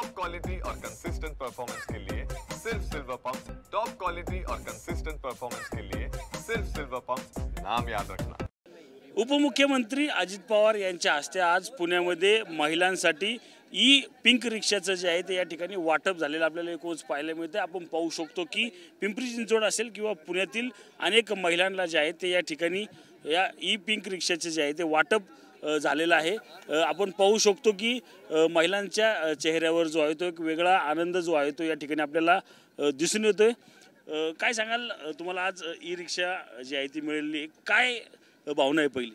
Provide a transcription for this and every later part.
Top quality और consistent performance के लिए सिर्फ सिल्वर पंप। टॉप क्वालिटी और कंसिस्टेंट परफॉर्मेंस के लिए सिर्फ सिल्वर पंप, नाम याद रखना। उपमुख्यमंत्री अजित पवार यांच्या हस्ते आज पुण्यामध्ये महिलांसाठी पिंक रिक्षाचं जे आहे ते या ठिकाणी वाटप झालेलं आपल्याला एकच पाहायला मिळते। आपण पाहू शकतो की पिंपरी चिंचवड असेल किंवा पुण्यातील अनेक महिलांना जे आहे ते या ठिकाणी या पिंक रिक्षाचे जे आहे ते वाटप झालेलं आहे। आपण पाहू शकतो की महिलांच्या चेहऱ्यावर जो आहे तो एक वेगळा आनंद जो आहे तो या ठिकाणी आपल्याला दिसून येतोय। काय सांगाल तुम्हाला आज रिक्षा जी आहे ती मिळाली, काय भावना आहे पहिली?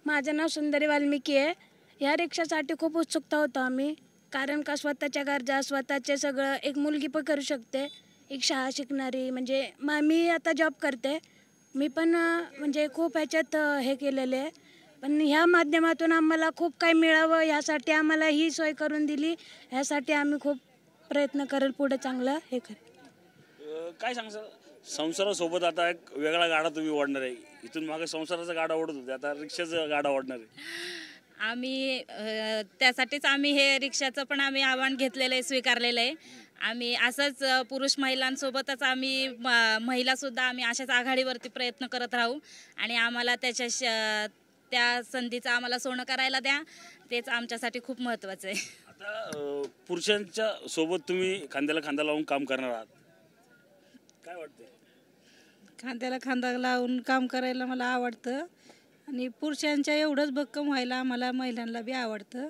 माझं नाव सुंदरी वाल्मिकी आहे। या रिक्षासाठी खूप उत्सुकता होतो आम्ही, कारण का स्वतःच्या गरजा स्वतःचे सगळं एक मुलगी पण करू शकते, एक शाळा शिकणारी। म्हणजे मी आता जॉब करते, मी पण म्हणजे खूप ह्याच्यात हे केलेले आहे, पण ह्या माध्यमातून आम्हाला खूप काही मिळावं यासाठी आम्हाला ही सोय करून दिली। ह्यासाठी आम्ही खूप प्रयत्न करेल पुढे चांगलं हे करेल। काय सांगसाल संसारासोबत आता एक वेगळा गाडा तुम्ही ओढणार आहे, इथून मागे संसाराचा गाडा ओढत होते, आता रिक्षाचा गाडा ओढणार आहे। आम्ही त्यासाठीच आम्ही हे रिक्षाचं पण आम्ही आव्हान घेतलेलं आहे, स्वीकारलेलं आहे। आम्ही असंच पुरुष महिलांसोबतच आम्ही महिलासुद्धा आम्ही अशाच आघाडीवरती प्रयत्न करत राहू आणि आम्हाला त्या संधीचं आम्हाला सोनं करायला द्या, तेच आमच्यासाठी खूप महत्त्वाचं आहे। आता पुरुषांच्या सोबत तुम्ही खांद्याला खांदा लावून काम करणार आहात, काय वाटतंय? खांद्याला खांदा लावून काम करायला मला आवडतं आणि पुरुषांच्या एवढंच भक्कम व्हायला आम्हाला महिलांना बी आवडतं,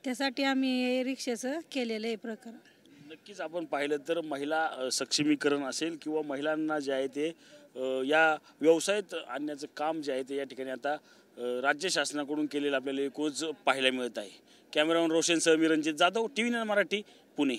त्यासाठी आम्ही रिक्षाचं केलेलं आहे प्रकार। नक्कीच आपण पाहिलं तर महिला सक्षमीकरण असेल किंवा महिलांना जे आहे ते या व्यवसायात आणण्याचं काम जे आहे ते या ठिकाणी आता राज्य शासनाकडून केलेलं आपल्याला एकच पाहायला मिळत आहे। कॅमेरामन रोशन सह मी रंजित जाधव, TV9 मराठी, पुणे।